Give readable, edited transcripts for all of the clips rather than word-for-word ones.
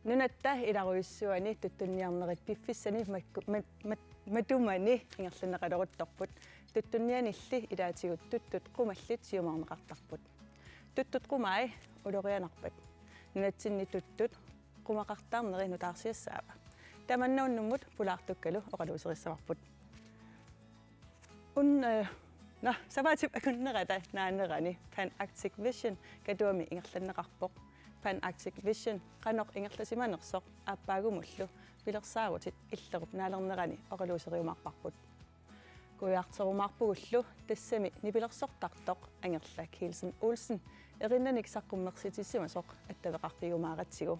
Nunattaa ilaruissuani tuttunniarnerit piffissani matumani ingerlanneqaloruttorput tuttunnianilli ilaatigut tuttut qumallit siumarneqartarput tuttut qumai ulorianarpat nunatsinni tuttut qumaqartaarneri nutaarsiassaava tamannuunnummut pulaartukkalu oqaluuserissamarput savatip akunnerata naannerani Pan Arctic Vision katuami ingerlanneqarpoq Pan Arctic Vision qanoq ingerlasimanersoq aapaagumullu pilersaagutit illerup naalernerani oqaluuseriumarparput kuiarterumaarpugullu tassami nipilersortartoq angerla Kielsen Olsen erinnanik saqqummersitissimasoq attaveqarpigumaaраtsigu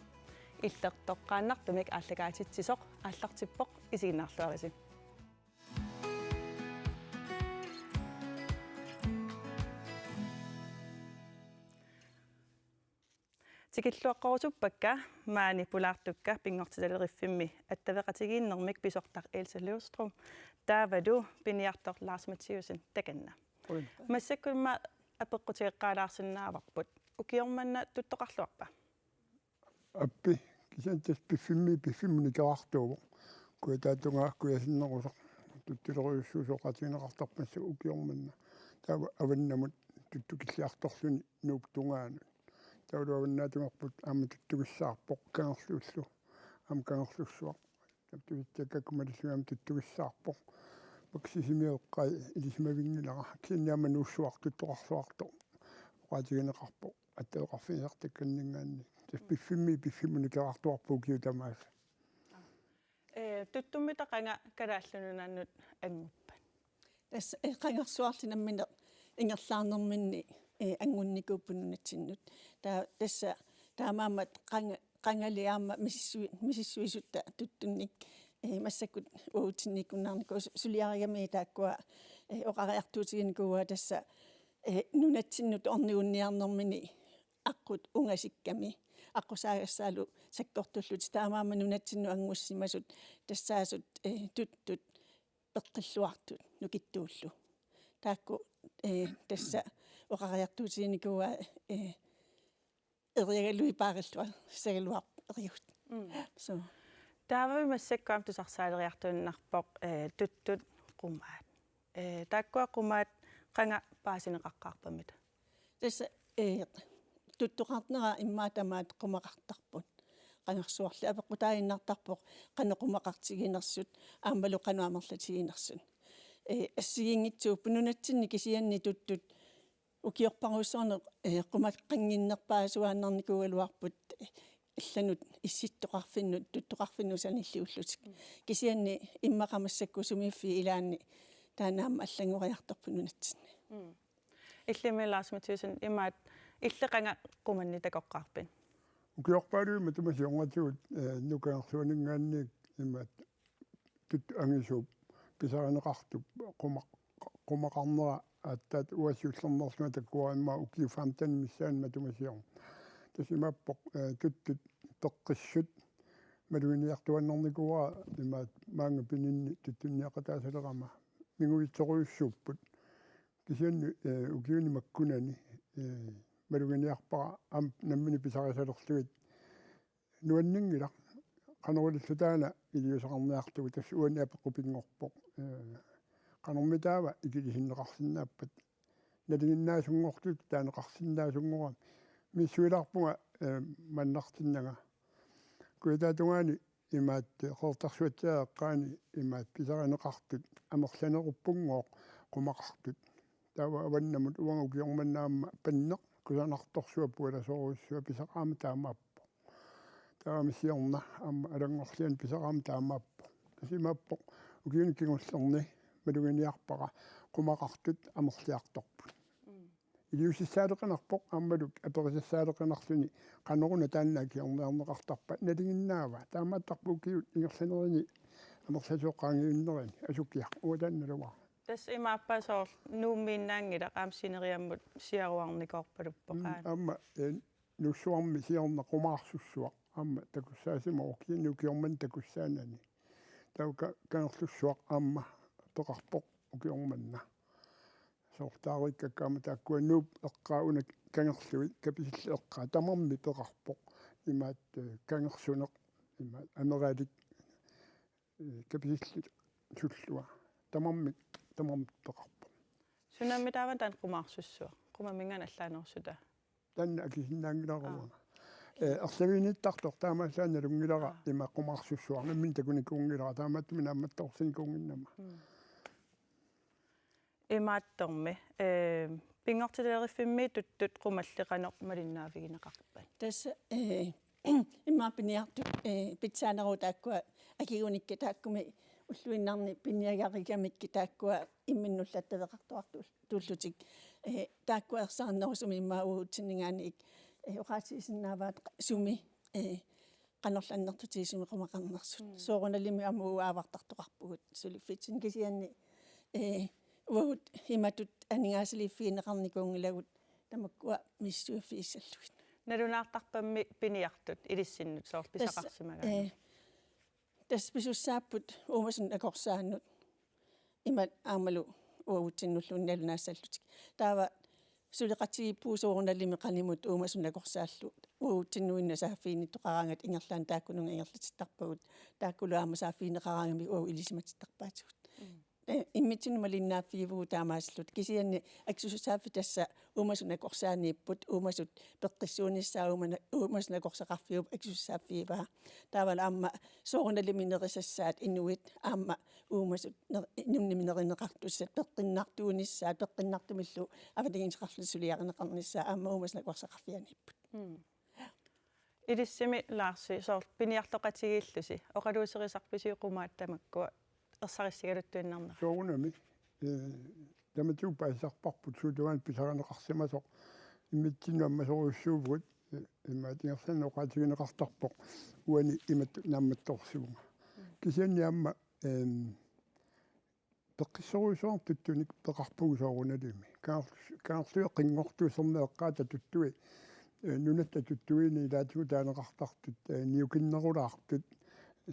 illertoqqaannartumik ааллагаатитсисоq ааллартиппоq isiginnaarluarisi Tikilluaqqorutupakka maani pulaartukka pingortitaleriffimmi attaveqatigiinnermik pisortar Else Løvstrøm taavadu piniartor Lars Mathiusen takanna massakkulma apeqqutigeqqaalaarsinnaavarput ukiormanna tuttoqarluarpa appi kisantas piffimmi kaartuuvo kuitaatunga kuyasinnerusoq tuttileruyussuusoqatigineqartarpassa ukiormanna taava avannamut tuttukilliartorluni nuuptungaanu tauluavannaatumarput aama tuttugissaarpoq kangerluullu aama kangerlussuaq taptuittakakkumalissugam tuttugissaarpoq paksisimiuqqai ilismavingilera kiinniama nuussuaq tuttoqarluarto oqatigineqarpoq attaleqarfinisartakkanningaanni tas piffimmi kaartuarpuu kiutamaasa tuttummita kalaallununannut anguppan tas qangersuarlinammine ingerlaarnerminni angunnikuppununatsinut tassa taamaammat qangaliaama misissuisutta tuttunnik массаккут уутинникуннаарнику сулиаригами тааккуа оqariartuutiginikua тасса нунатсиннут орнигунниарнэрмини аққут унгасикками аққусаагассаалу саккортуллут таамаама нунатсинну ангуссимасут тассаасут туттут пеққиллуартут нукиттууллу таакку тасса оqariartuutiginikua эриагалуи паариллуа сагалуар эриут so таавами массаккуам тусарсаалериартууннарпоқ туттут qummaat тааккуа qummaat qanga paasineqaqqaarpamit тасса туттоқартнера иммаатамаат qumaqartarput qangersuarli апеққутаиннартарпоқ qanеқумақартигинерсут аамалу qanуамерлатигинерсут ассигингитсууппу нунатсинни кисианни туттут укиорпаруссорне qumaqanginnerpaasuaannarникугалуарпут илланут исситтоқарфиннут туттоқарфиннусаниллиуллутик кисианни иммақамассакку сумииффи илаанни таанаама аллангориарторпу нунатсинни иллими Lars Mathiusen имаат иллеқанга qumанни такоққарпин укиорпаалуима тумасионгатигут нукаерсуанингаанник имаат тут ангисууп писаринеқартуп qumaqarnera аттаат уассууллернерлума таккуаимма укиуфаамтан миссаанма тумасиорн тасимаппоқ туттут теққиссут малуиниартуаннэрникуа имаат маанга пининни туттунниақатаасалерама мигуитсоруйуссууппут кисианни укиуни маккунани малуиниарпара ам наммини писарисалерлугит нуаннингила qanеруллутаана илиусақарниартугу тасс уани апеққупингорпоқ qanермитаава икилисиннеқарсинааппат налигиннаасунгортут таанеқарсинаасунгорам миссуилаарпунга маннартиннага куитаатунгаани имаат қортарсуатсааққаани имаат писаринеқартут амерланеруппунгоо qumaqartut таава аваннамут уангукиорманнаама паннеқ кусанарторсуа пуаласоруссуа писақаама таамааппо таамиссиорна аама алангорлиан писақаама таамааппо касимааппо укиуниккигуллерни малугиниарпара qumaqartut амерлиарторпут илиусиссаалеқинарпоқ аамалук аперисассаалеқинарлуни qanеруна тааннаакиорнеарнеқартарпа налигиннаава таамааттарпу киут ингерланерини амерласуоққаангиуннерани асукиар уатаанналуа тас имааппасоор нууммииннаангила qaamsineriammut siaruarnikorpaluppoqaan аама нуссуарми сиорна qumаарсуссуа аама такуссаасимаорки нукиорман такуссаанани таука канерлуссуақ аама тоқарпоқ укиорманна сортаариккаккаама тааккуаннууп эққауна кангерлуи каписилл эққаа тамарми пеқарпоқ имаат кангерсунеқ имаат амералик каписилли суллуа тамармик тоқарпо Sunammi taavan tan qumaarsussua. Qumamingan allaanерsuta. танна акисиннаангиларуга арсавиниттартор таамаасаана лунгилара има қумаарсуссуарнаммин такуникуунгилара таамааттуми наамматтоорсиникуунгиннама Imaattormi pingortileerifimmi tuttut qumalliqanoq malinnaavigинеқарпат. Tässä imma piniartu pitsaaneru taakkua akigunikka taakkumi ulluinnarni piniagarigamikki taakkua imminnullattaveqartuartu tullutik taakkuersaarnerusumi imma uutsinningaani oqaasiisinnaavaat sumi qanorlannertutiisumi qumaqarnersut soorunalimi amu aavartartoqarpugut suliffitsin kisianni uut himatut aningaasiliiffiineqarnikuungilagut tamakkua missuuffiissalluit Nalunaartarpammi piniartut ilissinnut soorpisaqarsimagaa. Tässä pisussaaput uumasun akorsaannut imat aamalu uutsinnullun nalunaasallutik taava suliqatiipuu soorunallimi qanimut uumasun akorsaallu uutsinnuinna saaffiinittoqarangat ingerlaan taakkununga ingerlatittarpagut taakkuluaama saaffiineqarangami ilisimatittarpaatugut immitsin malinnaaffiivuu taamaasallut kisianni aksususaafi tässä uumasun akorsaaniipput uumasut peqqissuunissaa uumasun akorsaqarfiup aksusussaaffiivaa taaval aamma soorunalliminerisassaat inuit aamma uumasut numnimineqartussat peqqinnartuunissaa peqqinnartumillu avatiginseqarlusuliarineqarnissaa aamma uumasun akorsaqarfianiipput Ilissimi laarsi soor piniartoqatigillusi oqaluuserisarpisiuqumaatamakkua ersaриссигалуттуиннарнера. соорунами таматуупаисарпарпут суулуан писаранеқарсимасоқ иммитсинуамма соруссуувгут имаатингерсана оqaатигинеқартарпоқ уани имат наамматторсуунга кисианниамма пеққиссоруусуар туттуник пеқарпугу сооруналими каарлуи қингортуусернеэққаата туттуи нунатта туттуини илаатигу таанеқартартут ниукиннерулаартут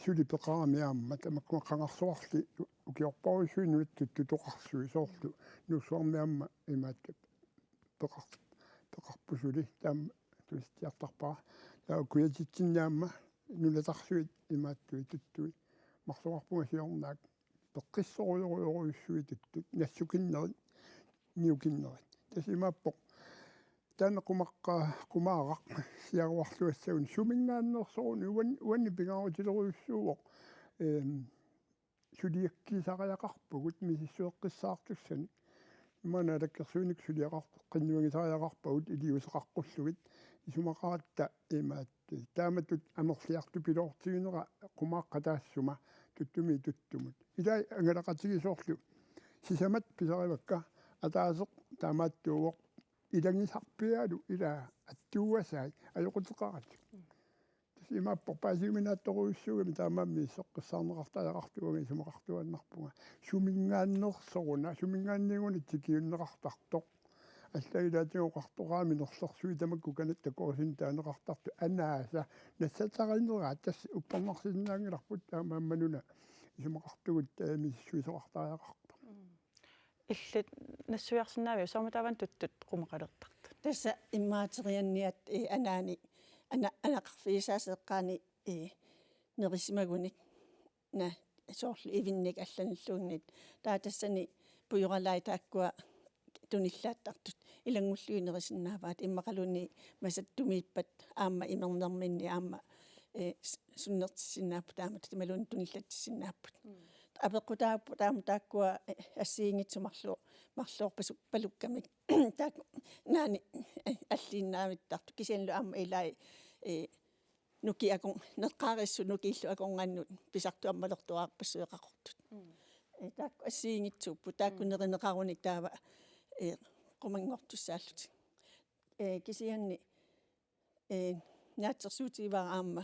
сули пеқарамиаама тамаккуа қангарсуарли укиорпаруссуинут туттутоқарсуи соорлу нуссуармиамма имаатта пеқарпусули таама туистиартарпара таа куятитсиннаама нулатарсуит имааттуи туттуи марсуарпуга сиорнаак пеққиссоруйоруйуссуи туттут нассукиннерит ниукиннерит тасимааппоқ танеқумаққа сиаруарлуассагун сумингааннерсоруни уанни пингаарутилеруйуссууоқ сулиаккисариақарпугут мисиссуэққиссаартуссани имана таккерсууник сулиақартеққиннуагисариақарпагут илиусеқарқуллугит исумақаратта имаатти тааматут амерлиарту пилоортигинера қумааққа таассума туттуми туттумут илай ангалақатигисоорлу сисамат писаривакка атаасеқ таамааттууоқ илангисарпиалу ила аттууасай аёқутеқарат тасимааппорпаасигиминаатторуйуссуугами таамаамми соққиссаарнеқартааяқартуаги сумақартуаннарпунга сумингааннерсоруна сумингаанниигуни тикиуннеқартартоқ аллагилаатигоқартораами нерлерсуи тамакку канат такоорсин таанеқартарту анааса нассатаринераа тасс уппарнарсиннаангиларпут таамааммануна сумақартугут таамиссуисоқартааяқарпа Illit nassuiarsinnaavia soormataavan tuttut qumaqalertart. Tässä immaaterianniat anaani anaqarfiisaaseqqaani nerisimagunik na soorlu ivinnik allanilluunnit taa tassani pujoralai taakkua tunillaattartut ilangulluinerisinnaavaat immaqaluni masattumiippat aamma imernerminni aamma sunnertissinnaappu taamat timalun tunillatissinnaaput apequtaappu taakkua assiingitsumarlu marluorpasu palukkamik taak naani alliinnaavittartu kisianlu aamma ilai nukiakon neqqaarissu nukiillu akonngannut pisartu ammalertuaarpassueqaqortut taakku assiingitsuuppu taakku nerineqarunik taava qumangortussaallut kisianni naatsersuutiivaa aamma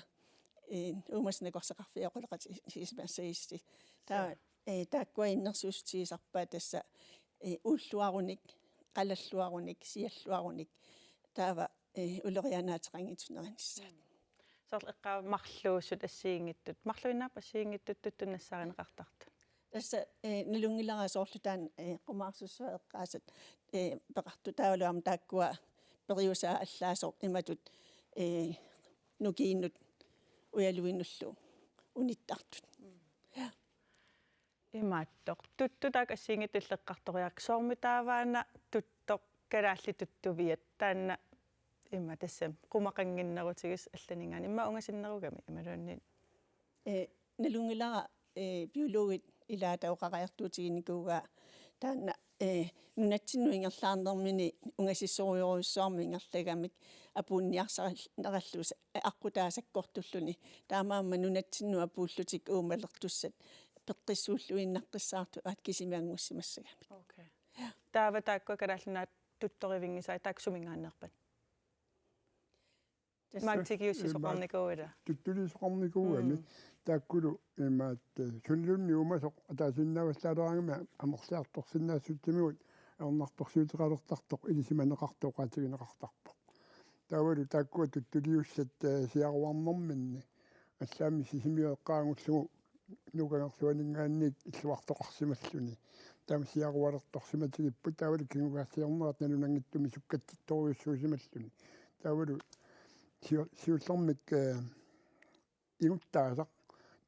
uumasnakorseqarfiaqoleqati siismassaiissi taa taakkuainnersuustiisarpaa tassa ulluarunik qalalluarunik sialluarunik taava ulerianaateqangitunerannissaat Soorl eqqaa marluussut assiingittut marluinnaappa assiingittut tuttunnassaarinaqartartu. Tässä nilungilara soorlutaan qumaarsussua eqqaasat peqartu taavaluam taakkua periusaa allaasoq imatut нукииннут уялуиннуллу униттартут имааттоқ туттутак ассиингитиллеққарториак соормитааваана туттоқ калаалли туттувиат таанна имма тассам қумақангиннерутигис алланингани имма унгасиннеругами ималуаннит налунгилара биологит илаатаоқариартуутигиникууга таанна нунатсиннуингерлаарнермини унгасиссориоруссуарми ингерлагамик апуунниарсараллус аққутаасаккортуллуни таамаама нунатсинну апууллутик уумалертуссат пеққиссууллуиннаққиссаарту аат кисимиангуссимассагами окей таава тааккуа калааллунаат тутторивингисаа тааксумингаанерпат мантикиуссисоқарникууила туттулисоқарникуугами тааккулу имаат суллунни умасоқ атаасиннавассаалераангама амерлиарторсиннаассутсимигут ернарторсуутеқалертартоқ илисиманеқартоқаатигинеқартарпоқ таавалу тааккуа туттулиуссат сиаруарнэрминни аллаами сисимиоэққаангуллугу нукангерсуанингаанник иллуартоқарсималлуни таама сиаруалерторсиматигиппут таавалу кингугаассиорнерат налунангиттуми суккатситториуссуусималлуни таавалу сиуллэрмик игуттаасақ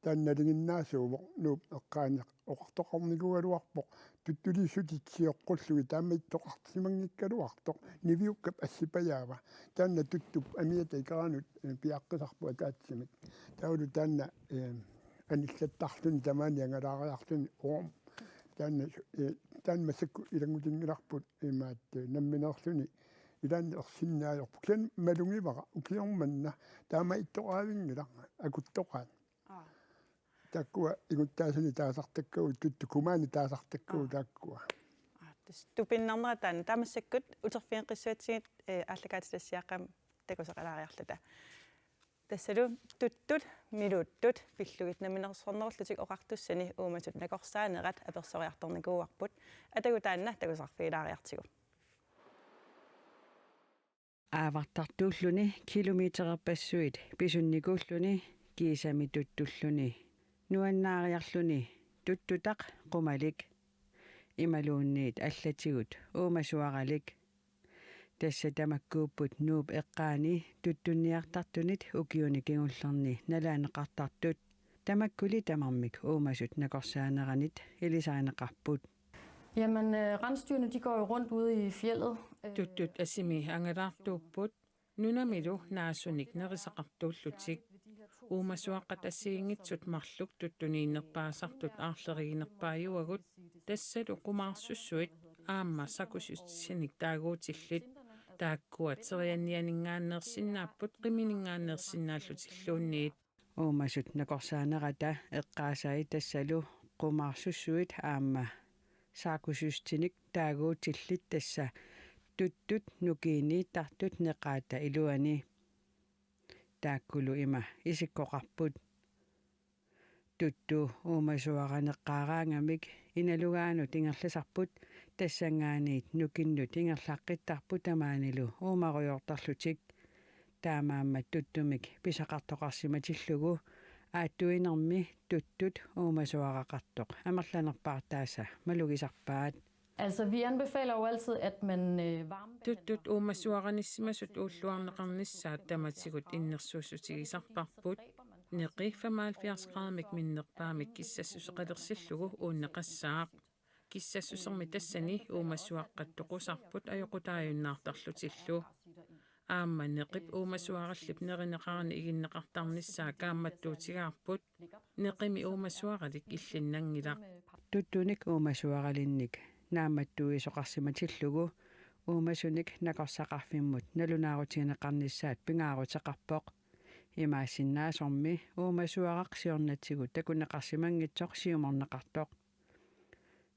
таанналингиннаасууво нууп эққаани оқартоқарникугалуарпоқ туттулиссутитсиоққуллуги таама иттоқартимангиккалуартоқ нивиуккап ассипаяава таанна туттуп амиата икаранут пиаққисарпуа таатсимик таулу таанна аниллаттарлуни тамааниангалаариарлуни оом таанна массакку илангутингиларпут имаат намминерлуни илаан ерсиннаалерпу киан малунгивара укиорманна таама иттоqaавингила акуттоqaat таккуа игуттаасани таасартаккау туттукумаани таасартаккау тааккуа тас тупиннарнера таана таамассаккут утерфиинқиссуатсигит ааллакаатилассиаққам такусеқалаариарлута тассалу туттут милуттут пиллугит наминерсорнерлутик оқартуссани ууматут накорсаанерат аперсориарторникууарпут атагу таанна такусарфилаариартигу аавартартууллуни километерерпассуит писунникууллуни кисами туттуллуни нуаннаариарлуни туттутақ қумалик ималуунниит аллатигут уумасуаралик тасса тамаккууппут нууп эққаани туттунниартартунит укиуни кигуллерни налаанеқартартут тамаккули тамармик уумасут накорсаанеранит илисаринеқарпут. Jamen, rensdyrene de går jo rundt ude i fjeldet. Tuttut asimi angalartuupput nunamilu naasunik nerisaqartuullutik uumasuaqqat assiingitsut marluk tuttuniinnerpaasartut aarleriginerpaajuagut tassalu qumaarsussuit aamma sakusussinik taaguutillit taakkuat seriannianingaanneersinnaaput qiminingaanneersinnaallutilluunniit uummasut nakorsaanerata eqqaasai tassalu qumaarsussuit aamma saakusustinik taaguutillit tassa tuttut nukiini tartut neqaata iluani taakkulu ima isikkoqarput tuttu uumasuaraneqqaaraangamik inalugaanut ingerlasarput tassangaaniit nukinnut ingerlaqqittarput tamaanilu uumaruyortarlutik taamaammat tuttumik pisaqartoqarsimatillugu aattuinermi tuttut uumasuaraqartoq amerlanerpaartaasa malugisarpaat. Altså, vi anbefaler jo altid, at man varmer... Tuttut uumasuaranissimasut uulluarneqarnissaat tamatigut innersuusutigisarparput neqi 75 graadmik minnerpaamik kissassuseqalersillugu uunneqassaaq kissassusermi tassani uumasuaqqattoqusarput ajoqutaajunnaartarlutillu aamma neqip uumasuarallip nerineqarni iginneqartarnissaa kaammattuutigaarput neqimi uumasuaralik illinnangilaq tuttunik uumasuaralinnik naammattuisoqarsimatillugu uumasunik nakorsaqarfimmut nalunaarutigineqarnissaat pingaaruteqarpoq imaassinnaasormi uumasuaraqsiornatsigut takuneqarsimangitsoq siumorneqartoq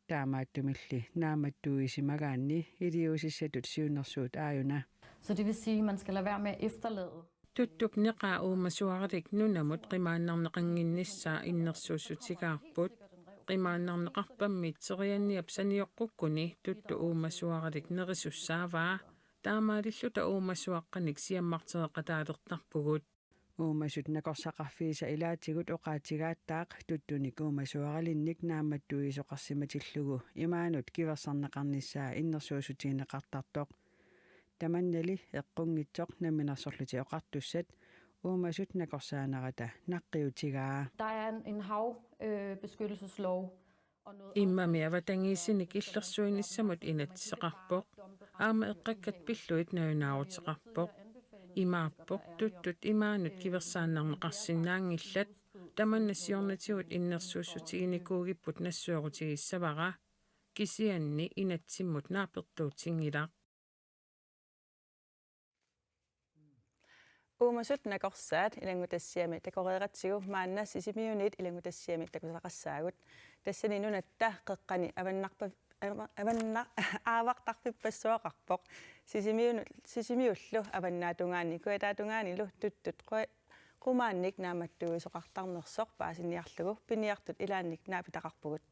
taamaattumilli naammattuisimagaanni iliusissatut siunnersuut aajuna. Så det vil sige, at man skal lade være med at efterlade. Tuttuk neqa uumasuaralik nunamut qimaannarneqanginnissaa innersuussutigaarput qimaannarneqarpammit serianniapsanioqqukkuni tuttu uumasuaralik nerissussaavaa taamaalilluta uumasuaqqanik siammartereqataalertarpugut uumasut nakorsaqarfiisa ilaatigut oqaatigaataaq tuttunik uumasuaralinnik naammattuisoqarsimatillugu imaanut kiversarneqarnissaa innersuusutigineqartartoq tamannali eqqungitsoq naminersorluti oqartussat Uumasut nakorsaanarata naqqiutigaa. Der er en havbeskyttelseslov og noget... Imami avatangiisinik illersuinissamut inatseqarpoq aama eqqakkat pilluit naunaaruteqarpoq imaappoq tuttut imaanut kiversaannarneqarsinnaangillat tamannassiornatigut innersuussutiginikkууgipput nassuarutigissavara kisianni inatsimmut naapertuutingilaq. Uumasut nakorsaat ilangutassiami takoreeratsigu maanna sisimiunit ilangutassiami takusaqassaagut tassaninunattaa qeqqani aavaqtarpipassuaqarpoq sisimiullu avannaatugaani kuataatungaanilu tuttut qumaannik naamattuisoqartarnersoq paasiniarlugu piniartut ilaannik naapitaqarpugut.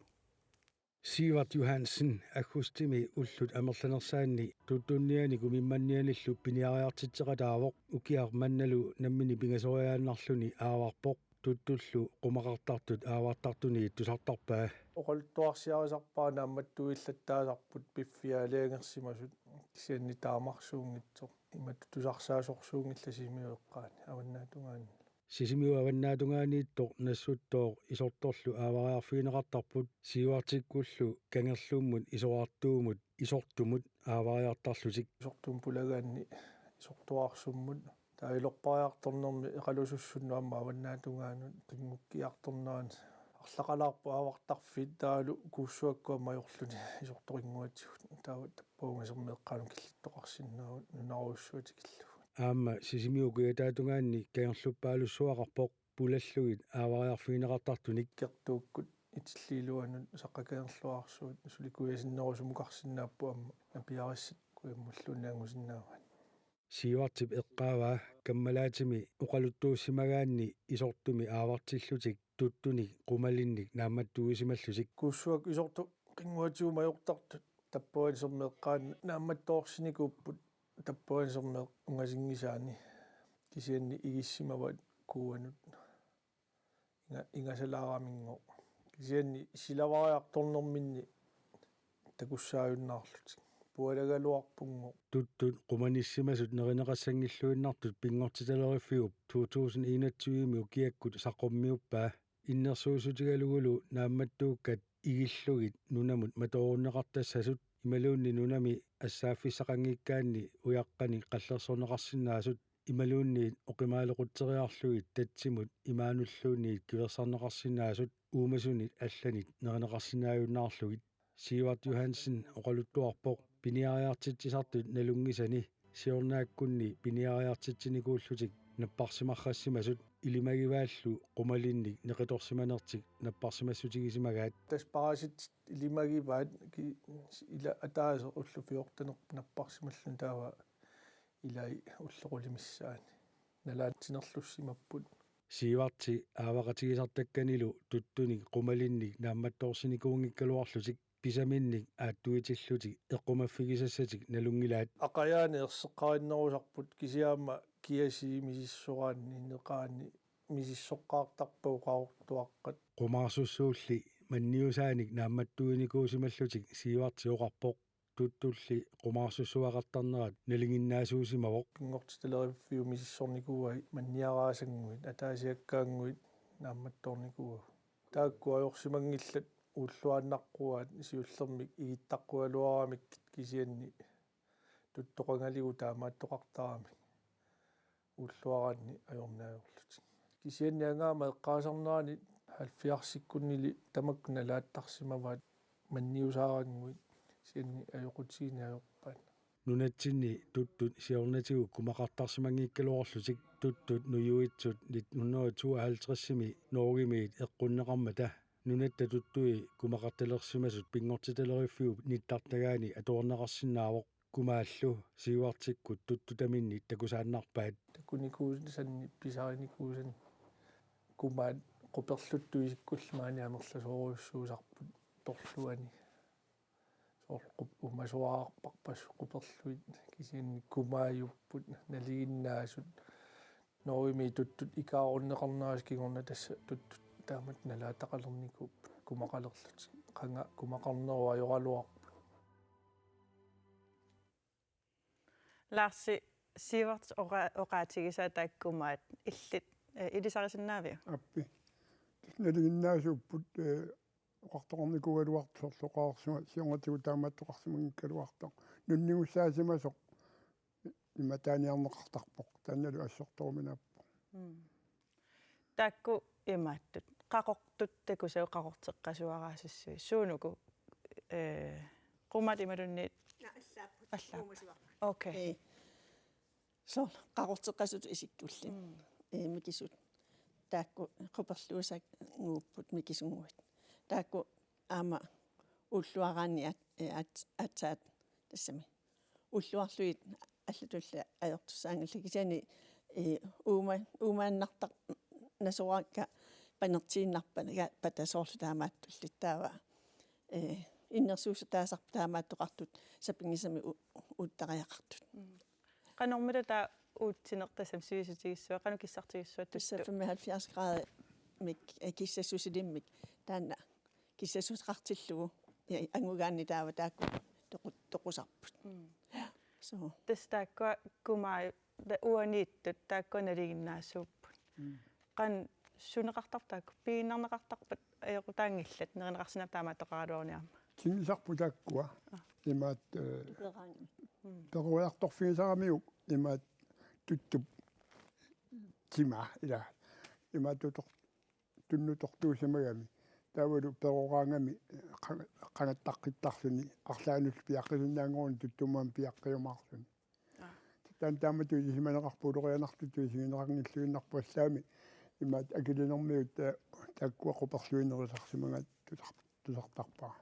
Sivart Johansen akkustimi ullut amerlanersaanni tuttunnianiku mimmannianillu piniariartitseqataavoq ukiarmannalu nammini pingasoriaannarluni aavarpoq tuttullu qumaqartartut aavartartuni tusartarpaa oqoltuarsiarisarpaa naammattuillattaasarput piffialeangersimasut sianni taamarsuungitsoq imattusarsaasорsuungillasimiueqqaani avannaatugaani sisimiu avannaatugaaniittoq nassuttoq isortorlu aavariarfiineqartarput siuartikkullu kangerluummut isoartuumut isortumut aavariartarlutik isortum pulagaanni isortuarsummut tailorpariartornermi eqalusussunnu amma avannaatugaanut qingukkiartornaani арлақалаарпу аавартарфит таалу куuссуаккуаммajorluni isortoringuatigut таават таппаунгасермеэққану киллиттоқарсиннаавут нунарууссуатикиллу аама сисимиукуятаатунгаанни каерлуппаалуссуақарпоқ пулаллугит аавариарфиинеқартартуник кертууккут итиллиилуанут саққакаерлуарсуут суликуясиннерусумукарсинааппу амма напиариссат куиммуллунаангусиннаават сиуартип эққааваа каммалаатими уқалуттууссимагаанни исортуми аавартиллутик туттуни qumалинник наамматтуусималлусик куuссуак исорту қингуатиумаёртартут таппуансермеэққаан наамматторсиникууппут таппуансермеэ унгасингисаани кисианни игиссимават куанут ингасалаарамингоо кисианни силавариарторнэрминни такуссааюннаарлутик пуалагалуарпунгоо туттут qumanissimasut nerinеқассангиллуиннартут пингортиталериффиуп 2021 укиаккут саққуммиуппаа иннерсуусутигалугулу наамматтууккат игиллугит нунамут маторуннеқартассасут ималуунни нунами ассааффиссақангиккаанни уяққани қаллерсорнеқарсинаасут ималуунниит оқимаалеқуттериарлугит татсимут имаануллуунниит киверсарнеқарсинаасут уумасунит алланит неринеқарсинааюннаарлугит Sivart Johansen oqaluttuarpoq piniariartitsisartut nalungisani siornaakkunni piniariartitsinikuullutik napparsimarrassimasut ilimagivaallu qumalinnik neqitorsimanertik napparsimassutigisimagaat таспаасит илимагиваат ила атаасо уллуфиортанеқ наппарсималлун таава илай уллеқулимиссаани налаатсинерлуссимаппут Sivarti aavaqatigisartakkannilu tuttunik qumalinnik naammattoorsinikuungikkaluarlutik pisaminnik aattuitillutik eqqumaffigisassatik nalungilaat aqayaani erseqqarinnerusarput kisiaama kiasi misissoraanni neqaani misissoqqaartarpuuqaortuaqqat qumaarsussuulli manniusaanik naammattuinikuusimallutik sivarti oqarpoq tuttulli qumaarsussuaqartarnerat nalinginnaasuusimavoq pingortitaleriffiu misissornikuuai manniaraasangguit ataasiakkaanguit naammattoornikuua taakku ajorsimangillat uulluaannarquaat siullermik igittaqqualuaramik kisianni tuttoqangaligu taamaattoqartaramik uulluaraanni ajornaajorlut kisianni angaama eqqaasarnaani halfiarsikkunnili tamakna laattarsimavaat manniusaaranguit sianni ajoqutiinaajorpaat nunatsinni tuttut siornatigu kumaqartarsimangikkaluorlutik tuttut nuyuitsut 1952-simi noorgimiit eqqunneqarmata nunatta tuttui kumaqartalersimasut pingortitaleriffiup nittartagaani atoorneqarsinnaavoq kumaallu siuartikkut tuttutaminni takusaannarpaat takunikuusanni pisarinikuusan kumaat quperluttuisikkulmaani amerlasooruussuusarput torluani umasuarparpas quperluit kisianni kumaayupput naliginnaasut noorimi tuttut ikaarunneqarnaas kigorna tassa tuttut taamat nalaataqalernikuup kumaqalerlut qanga kumaqarneru ajoraluarput Larsi сиварт оqaатигиса тааккумаат иллит илисарисиннаавиу аппи налигиннаасууппут оқарторникугалуартсорлоqaarsuga сионгатигу таамааттоqarсимагиккалуартоо нуннигуссаасимасоq иматааниарнеқартарпоq таанналу ассорторуминааппо таакку имааттут qaqortut такусау qaqorteqqasuaraasissui суунуку qummat imalunniit аллаа окей so qaqorteqqasut isikkуллин микисут таакку qupерлуусак ngууpput mikisунguit таакку аама уллуараани атсаат тассами уллуарлуит аллатулла аёртуссаангаллагисани уумааннартар насораакка панертииннарпана патасоорлу таамааттуллит таава иннерсууса таасарп таамааттоқартут сапингисами уттариақартут qanормила таа уутсинертасам сивисутигиссуа qanu kissartigissua туssa 75 град мик киссассусилиммик таана киссассусеқартиллугу ангугаанни таава таакку тоқусарпут so тестааккуа кумаа уанииттут тааккуаналигиннаассууппут qan сунеқартартаакку пииннарнеқартарпат аёқутаангиллат неринеқарсинаа таамааттоқаралуорниарма тингисарпу тааккуа имаат перуярторфигисарамиук имаат туттуп тима ила имаатутор туннутортуусамагами таавалу перораангами qangattaqqittarsuni арлаанул пиаққисиннаангорни туттумаан пиаққиумаарсуни таан тааматуисиманеқарпулорианартуту сигинерангиллуиннарпуаллаами имаат акилинэрмиут тааккуа қуперлуинерисарсимагаат тусартарпаа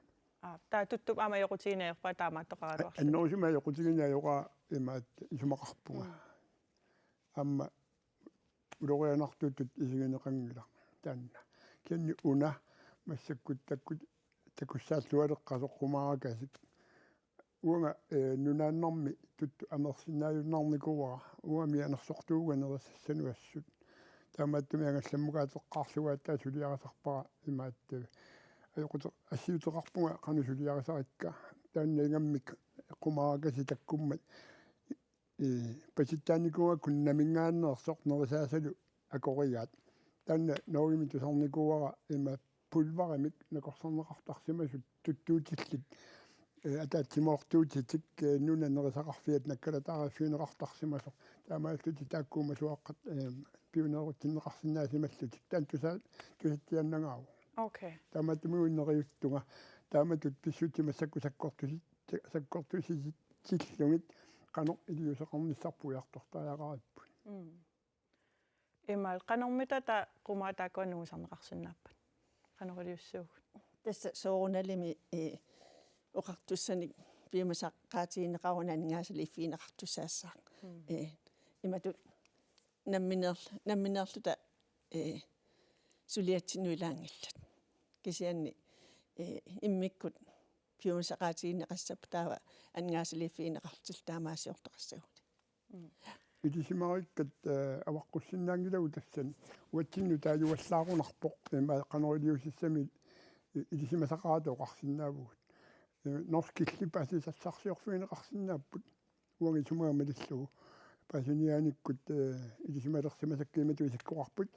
таа туттуп аама йоқутигинаерпаа таамааттоқаралуарлу аннерусима йоқутигинаайоqa имаат исумақарпуга амма улорианартутут исигинеқангила таанна кенни уна массаккут такуссааллуалеққасоққумааракасик уанга нунааннарми тутту амерсинааюннарникуара уами анерсортууганерисассануассут таамааттуми ангалламмугаатеққарлугааттаа сулиарасарпара имаатту аёқутеқ ассиутеқарпунга қанусулиарасарикка тааннаингаммик қумааракаси таккуммат паситтааникуа куннамингааннеерсоқ нерисаасалу акоригаат таанна ноогими тусарникуара има пулварамик накорсарнеқартарсимасут туттуутиллит атаатсимоортуутитик нуна нерисақарфиат наккалатаарафиунеқартарсимасоқ таамааллути тааккуумасуаққат пиунеруттиннеқарсинаасималлутик таан тусаттианнагааву окей таамааттумиуннериуттунга тааматут писсутима саккортусисиллугит qanoq илиусеқарниссарпуяартортааяақариппут имаал qanормита та qumаа тааккуаннугусарнеқарсинааппат qanorilliussуугут тасса соорунalimi оқартуссаник пиумасаққаатигинеқарунаанигаасалиффиинеқартуссаассаа иматут намминерлута сулиатсинуилаангиллат кисианни иммиккут пиумасаққаатигинеқассап таава ангаасалиффиинеқартил таамаасиортоқассагут идисимариккат аваққуссиннаангилагу тассани уатсинну таажуаллаарунарпоқ има qanorilliussami идисимасақаато оқарсинаавгут норскиллипасисассарсиорфуинеқарсинааппут уанги сумаамалиллугу пасуниааниккут идисималерсимасаккииматуисаккоқарпут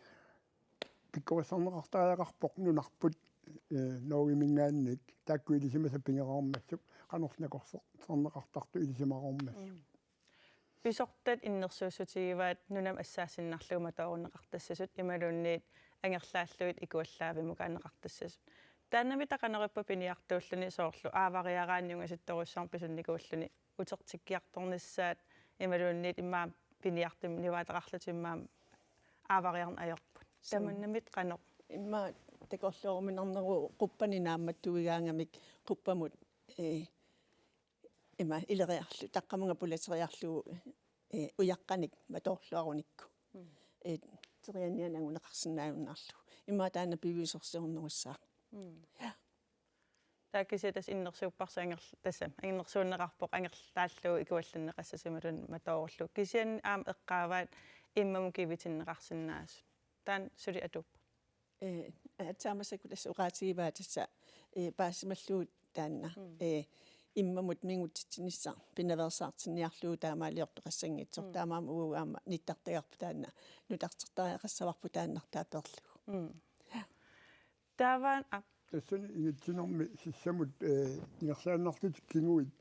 пиккорисарнеқартааяқарпоқ нунарпут ноогимингаанник таакку идисимасаппингераармассук qanорснакорсарнеқартарту идисимаарормассук писортат иннерсууссутигиваат нунам ассаассиннарлугума таорунеқартассасут ималуунниит ангерлааллуит икуаллаавимук анеқартассасут тааннами тақанериппа пиниартууллуни соорлу аавариараанниунга ситторуссаар писунникууллуни утертиккиарторнissaат ималуунниит иммаа пиниартим ниваатеқарлутиммаа аавариарн аёрпут таманнамит қанеқ имма такорлуоруминарнеру қуппани наамматтуигаангамик қуппамут има илериарлу таққамунга пулатериарлу уяққаник матоорлуаруникку терианианангунеқарсинааюннаарлу имма таана пивисорсернеруссаа таакиситас иннерсууппарса тассам ингерсууннеқарпоқ ангерлааллуу икуалланнеқассасималун матоорлу кисиан аам эққааваат иммаму кивитиннеқарсинаасут таан сули атуппа атсаамасакку тасса уqaатигиваа тасса паассималлуут таанна иммамут мингутитсинissаа пинаверсаартинниарлуу таамаалиортоқассангитсор таамаама уаама ниттартагарпу таанна нутартертариақассаварпу тааннартаа перлугу Tavan тассани игитсинерми сиссамут ингерлааннартут кингуит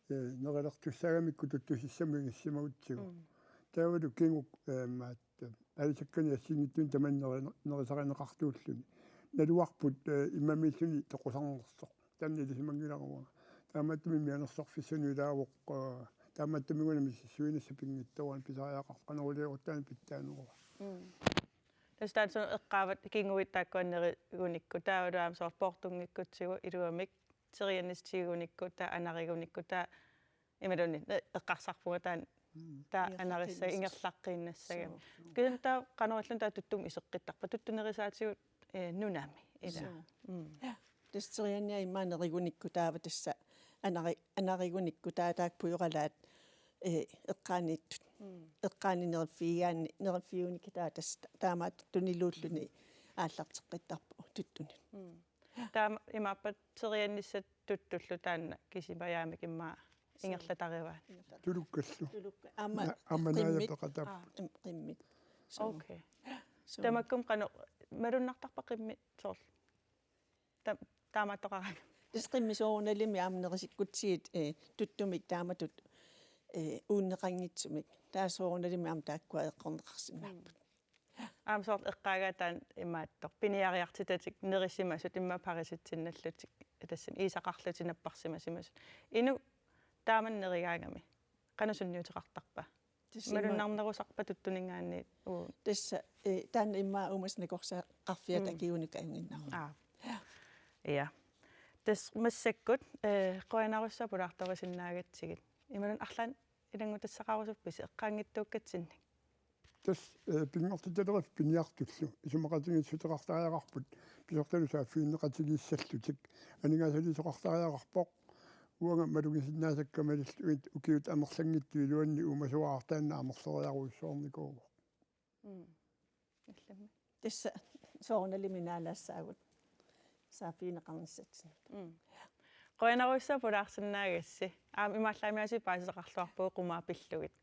нералертуссаагамикку туттусиссами ингиссимагутсигу таавалу кингук маат алисаккани ассингиттун таманнерисаринеқартууллуни налуарпут иммамииллуни тоқусарнерсоқ танни лисимангиларуа тааматтуми мианерсорфиссануилаавоқ тааматтумигунами сиссуинасса пингитторуан писариақарқанерулиоруттаани питтаанеруа Tästä on eqqaavat kinguittaakkuanneri unikku taavaam soor portungikkutigu iluamik seriannistiigunikku ta anarigunikku ta imaluni eqqarsarpuga ta anarissa ingerlaqqinnassagam kinta qanorillun ta tuttum iseqqittarpa tuttunerisaatigut nunami ila тестрианниа имаанеригуникку таава тасса анаригуникку таатаак пуйоралаат эққаанииттут эққаанинерфигаани нерфиуникитаа тас таамаат тунилууллуни ааллартеққиттарпу туттуни taam imappat seriannissat tuttullu taanna kisipajaamek immaa ingerlatarivaat тулуккаллу аама амманааяпеқатап қиммит okay tamakkum qanu malunnartarpa qimmi soor taamaatoqarag тисқиммисоорналими аамнерисиккутсигит туттумик тааматут ууннеқангитсумик таасоорналими аам тааккуа эққорнеқарсимааппут aam soort eqqaagataan immaattor piniariartitatik nerissimasut imma parisitsinnallatik tassan iisaqarlutinapparsimasut inu taamannerigaangami qanusunniutiqartarpa малуннарнерусарпа туттунингаанни уу тасса таанна иммаа умаснакорса қарфиата киуника ангиннаа ja тас массаккут qoinarussa pulaartorisinnaagatsigit ималун арлаан илангутассақарусуппис эққаангиттууккатсинник тас пингортиталериф пиниартуллу исумақатингитсутеқартариақарпут писорталусаа фииннеқатигииссаллутик анигаасалисоқартариақарпоқ уанга малугисиннаасаккамалиллуит укиут амерлангиттуилуанни умасуаартаанна амерсериаруиссоорникуу иллами тасса соорналиминаалаассаагут саафиинеқарниссатсин qoinarussa pulaarsinnaagassi aam имааллаамиаси паасеқарлуарпуу qumаа пиллугит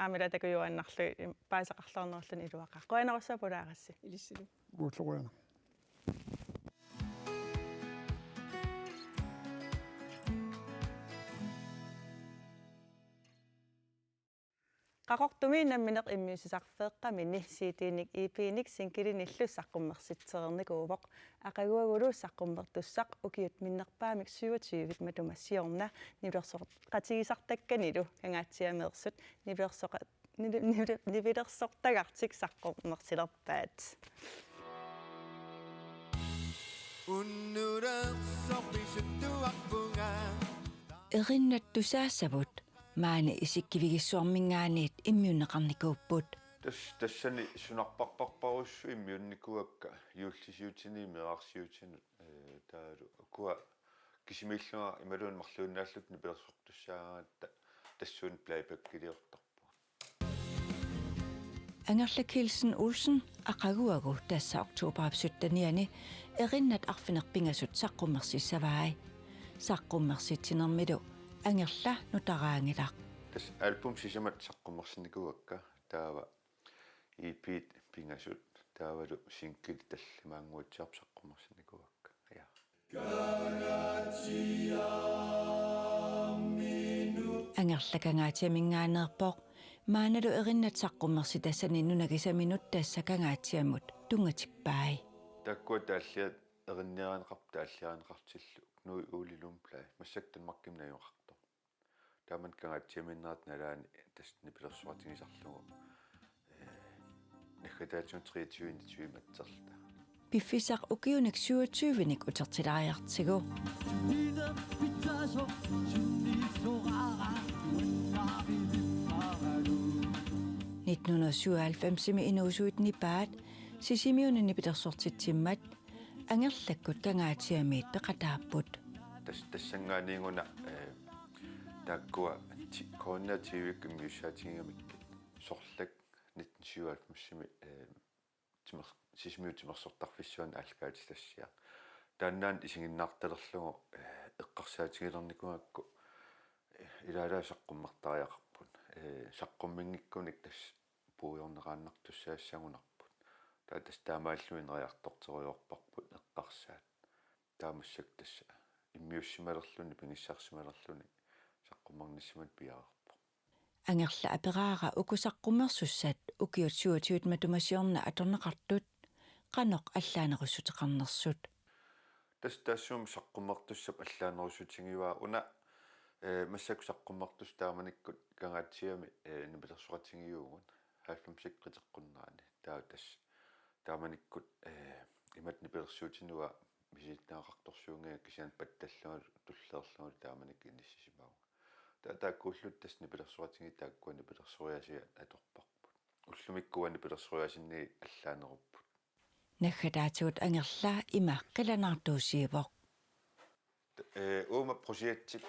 аамила такуюаннарлу паасеқарлуарнерлун илуаqa qoinarussa pulaagassi илиссилу гуутлоруяна qaqortumi nammineq immiusisarfeeqqamini siitiinik iipiinik sinkilinillu saqqummersitserernikuuvoq aqaguagulu saqqummertussaq ukiut minnerpaamik 27 matumassiorna nilersoq qatigisartakkanilu kangaatsiameersut nivilersortagartik saqqummersilerpaat erinnattusaassavut maani isikkivigissuarmingaaniit immiunneqarnikuupput тассани сунарпарпарпарусsu иммиунникуакка юуллисиутини мерарсиутинут таалу акуа кисимиллуга ималуун марлууннааллут нипилерсортуссаагаатта тассуун плайбаккилиортарпу Angerla Kielsen Olsen aqaguagu tassa oktoberapsuttaniani erinnat arfinerpingasut saqqummersissavaai saqqummersitinermilu angerla nutaraangilaq тас альбум сисамат саққуммерсиникуакка таава ипит пингасут таавалу синкил таллимаангуутсиарп саққуммерсиникуакка я angerla kangaatiamingaaneerpoq maaнаlu erinnat saqqummersitassani nunagisaminut tassa kangaatiamut tungatippaai таккуа тааллиат эринниаранеқарп тааллиаранеқартиллу нуи уулилум плай массактан маркимнаюқарто тааман кангаатсиаминнерат налаани тасни пилерсуатигисарлугу нахатаатсун 23 матсерта Piffisaq ukiunik 27nik utertilariartigu 1997 inuusuitni paat sisimiunini pitersortitsimmat angerlakkut kangaatiamiit peqataapput тассангаанигуна таккуа коонна тивик иммиуссаатингамикки сорлак 1997 тимер сисмиутимерсортарфиссуан алкаатитассиа тааннаан исигиннаарталерлугу эққарсаатигилерникуакку илаалаасаққуммартариақарпут саққуммингиккуник тас пуйорнерааннартуссаассагунарпут тас таамааллуинериартортериорпарпут эққарсаат таамассак тасса иммиуссималерлүни пингиссарсималерлүни саққуммарниссимат пиарарпо ангерла апераара укусаққумерсуссаат укиут суутиут матумасиорна аторнеқартут qanoq аллаанерусутеқарнерсут тастаассуум саққуммартуссап аллаанерусутингиваа уна массак саққуммартус тааманиккут кангаатсиами нипилерсуратингиугун хааллумсик қитеққуннаани таа тас тааманиккут имат нипилерсуутинуа миситтаақарторсуунгаа кисиан патталлугу туллеерлугу тааманик иниссисимау тааккууллут тас нипилерсуратинги тааккуа нипилерсуриасиа аторпарпут уллумиккуа нипилерсуриасинни аллаанеруппут наггатаатигут ангерлаа има қиланартуусиивоқ уума прожектик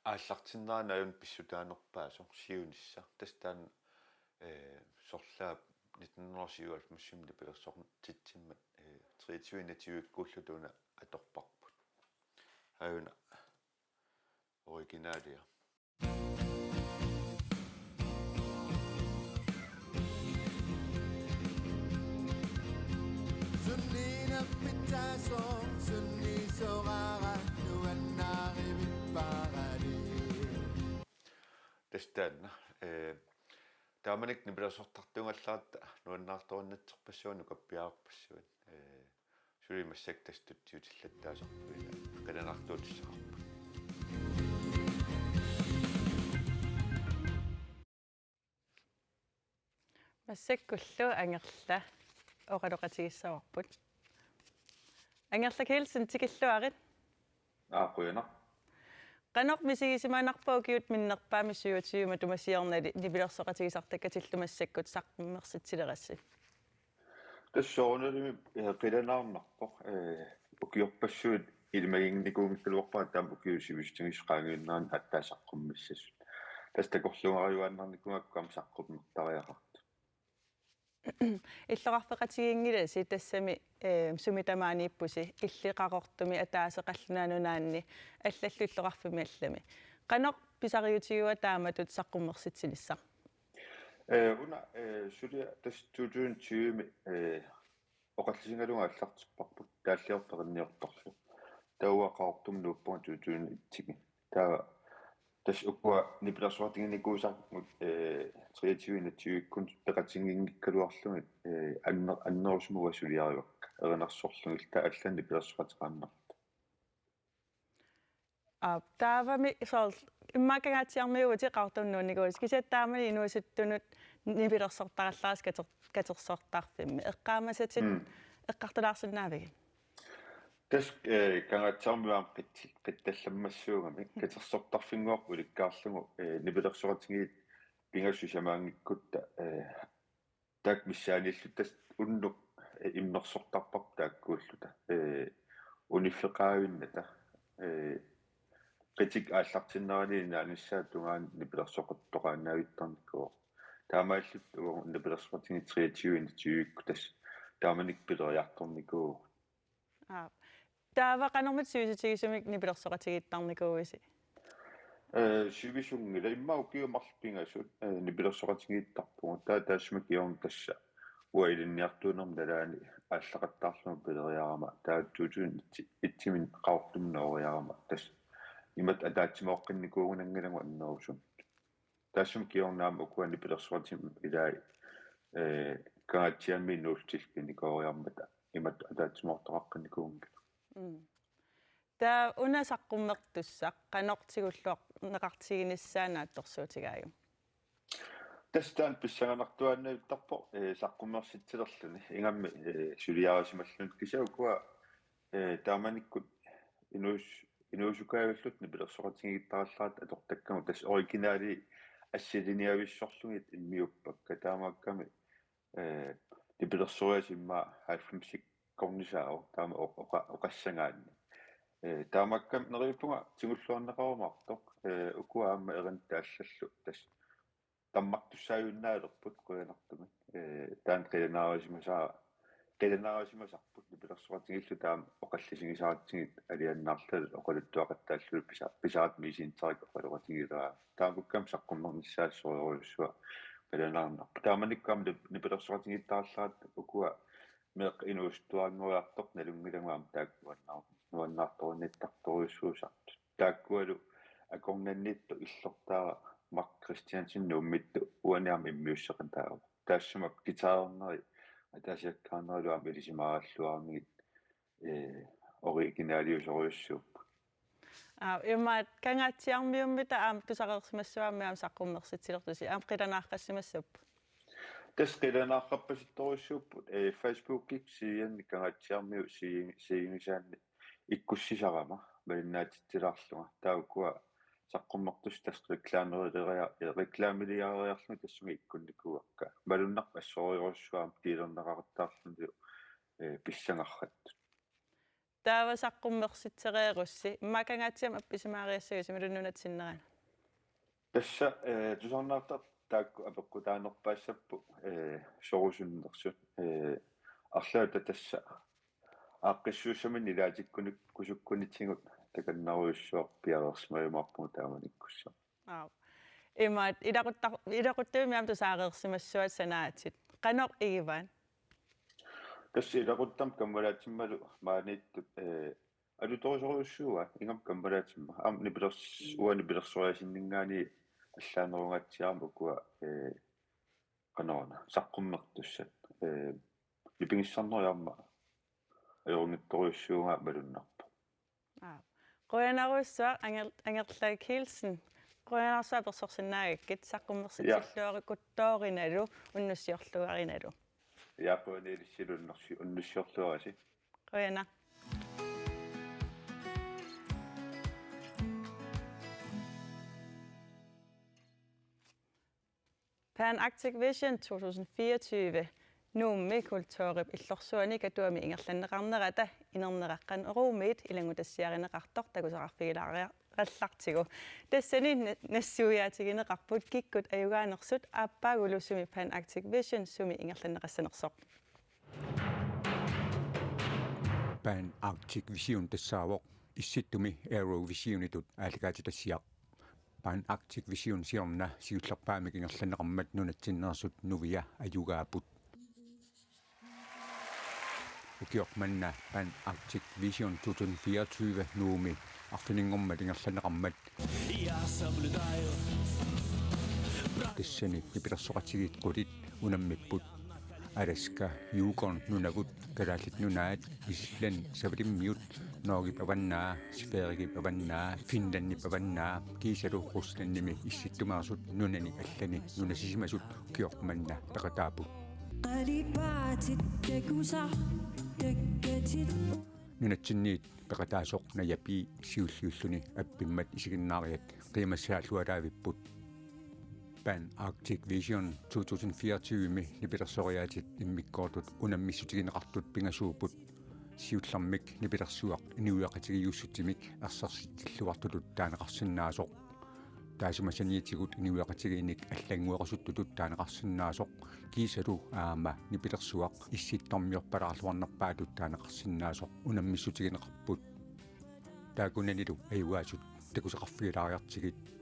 ааллартиннаанааюн писсутаанерпаасо сиунисса тастаан сорлаа 1997 пилерсортитсиммат 23-натиуиккууллутуна аторпарпут аюна оригиналиа Sunnina pitaso sunni sorara nuannari vipparali тастаанна тааманик нипилерсортартунгаллаарта нуаннаарторуннатсерпассуану каппиаарпассуат сулимассак тастутсиутиллаттаасарпуила кананартуутиссақарпу массаккуллу ангерла оқалоқатигиссаварпут ангерлак хилсен тикиллуарит аақуяна qanoq misigisimaanarpau kiut minnerpaami suutiuma tumasiarnali nipilерсоqatigisartakatillуmassakкут саққуммерситсилерасси тассоорнэлими қиланаарнарпоқ укиорпассуут илмагингникуунгиккалуарпаа таам укиусивистигисқаангиннаан аттаасаққуммиссасут тастакорлунгариуааннарникунгаккуам саққуммертариақарт иллоқарфеқатигингиласи тассами сумитамаанииппуси иллиқақортуми атаасеқаллунаанунаанни аллаллу иллоқарфими аллами qanoq писариутигуа тааматут саққуммерситсилиссаа уна сулиа тастуутуун тиуми оқаллисингалунга аллартиппарпут тааллиортеринниорторлу тауақаортум нууппуа туутуун итсиги таа тас уккуа нипилерсуартингникуусармут 23-натиуиккун пеқатингингиккалуарлугит аннерусмуа сулиариуакка эринарсорлугил таа аллан нипилерсуартеқарнарт таавами сол иммакагаатиармиуути қартуннуунникуус кисаттаамани инуусуттунут нипилерсортараллаарис катерсортаарфимми эққаамасатит эққартулаарсинаавиги тас кангаатсаармуаам қитталламмассуугами катерсортарфингуарпу иликкаарлугу нипилерсуратингиит пингассусамаангиккутта таак миссааниллут тас уннук иммерсортарпар тааккууллута униффеқаавинната критик ааллартиннерани нааниссаа тунгаан нипилерсоқуттоқаанаавиттарниккуо таамааллут нипилерсуратинги 23-натиуикку тас тааманик пилериарторникуу таава канормат сууситигисумик нипилерсоқатигиттарникууиси сивисунгила иммау киумарлпингасут нипилерсоқатигииттарпугу таассумак иорн тасса уаилинниартуунерм налаани ааллақаттаарлума пилериарама тааттуутуун итсимин қаортумнеориарама тас имат атаатсимаоққинникуугунангилангу аннерусун таассум киорнаама укуани пилерсуатим илаи каатиамми нуултилпиникоориармата имат атаатсимаортоқаққинникуунгила таа унасаққуммертуссақ канортигуллуақ неқартигиниссаанаатторсуутигааю тастаан писсаганартуаннаавиттарпо саққуммерситсилерлүни ингамми сулиарисималлунут кисаукуа тааманиккут инуусукаавиллут нипилерсоқатингиттараллаат атортаккаму тас оригинаали ассилиниависсорлугит иммиуппакка таамаакками нипилерсориасимма хаалфимсик корнисаау таама оқассангаанни таамааккам нериуппунга тигуллуарнеқарумаартоқ укуаама эринтааллаллу тас таммартуссааюннаалерпут куянартуми таан қилинаарисимасаа qilanaarisimasarput nipilersuartingillu taam oqallisigisaaratsigit aliannaarlalu oqaluttuaqattaallulu pisaat miisiintarik oqaluqatingilaa taamukkam saqqummernissaassuuruussua qilanaarnarpa taamanikkaam nipilersuartingittaarlaat ukua meeq inuustuaanngoriartoq nalungilangaam nuannaartorunittartoruissuusart taakkualu akornannittu illortaara Mark Christiansen nummittu uaniam immiusseqan taaru taassumak gitaarneri атасиаккаарнерулуам илисимаараллуарнигит оригинаалиусориуссууп имаат кангаатсиармиуммита аам тусақерсимассуааммиам саққуммерситсилертуси аам қиланаарқассимассуп тас қиланаарқаппаситторуссууппут Facebook-ик сиианни кангаатсиармиу сиигисаанни иккуссисарама малиннаатитсилаарлунга таукуа саққуммертус тас рекламилиариарлуни тассуми иккунникуакка малуннақ ассориоруссуаам тилернеқартаарлунди писсангарраттут таава саққуммерситсериерусси иммакангаатсиам апписимаариассагуси малуннунатсиннерана тасса тусарнаартар таакку апеққутаанерпаассаппу сорусуннерсут арлаата тасса ааққиссуусамин илаатиккуник кусуккунитсигут таканнаруйуссуар пиарерсмаюмарпу тааманиккусса имаат илақуттавимиам тусаареерсимассуат санаатит қанор игиваан тасси илақуттам каммалаатиммалу маанииттут алуторисориуссууа ингам каммалаатимма аам нипилерсориасиннингаани аллаанерунгатсиарма куа канаана саққуммертуссат липингиссарнериарма аёрнитториуссуунгаа малуннарпу qoyanaruissuaq angerlaak hilsen qoyanarsaa persorsinnaagakit saqqummersitillуари kuttoorinnalu unnussiorluarinalu яапуанилиссилуннерси уннуссиорлуараси qoyana Pan Arctic Vision 2024 nuummi kultuurip illorsuani katuami ingerlanneqarnerata inerneqaqqan oruumiit ilangutassiarineqartor takusaqarfigilaarillartigu tassani nassuuyaatigineqarput kikkut ayugaanersut aappaagulusumi Pan Arctic Vision sumi ingerlanneqassanersoq Pan Arctic Vision tassaavoq issittumi Aerovisionitut aalikaatitassiaq Pan Arctic Vision siorna siullerpaamik ingerlanneqarmat nunatsinnersut nuvia ayugaaput ukiormanna Pan Arctic Vision 2024 nuumi arfiningormat ingerlanneqarmat tissani nipilersoqatigit qulit unammipput Alaska Yukon nunavut kalaallit nunaat Island savrimmiut noogip avannaa sfeerigip avannaa Finlandip avannaa kiisalu Russlandnimi issittumaarsut nunani allani nunasisimasut ukiormanna peqataaput nunatsinniit peqataasoq nayapi siulliulluni appimmat isiginnaariat qiimassaallualaavipput Pan Arctic Vision 2024 nipilersoriaatit immikkoortut unammissutigineqartut pingasuuput siullarmik nipilersuaq iniuaqatigiussuttimik ersarsittilluartulut taaneqarsinnaasoq taasumasaniitigut iniuaqatigiinik allangueqasuttutut taaneqarsinnaasoq kiisalu aama nipilersuaq issittormiorpalarluarnerpaatut taaneqarsinnaasoq unammissutigineqarput taakunanilu ayuaasut takuseqarfigilaariartigit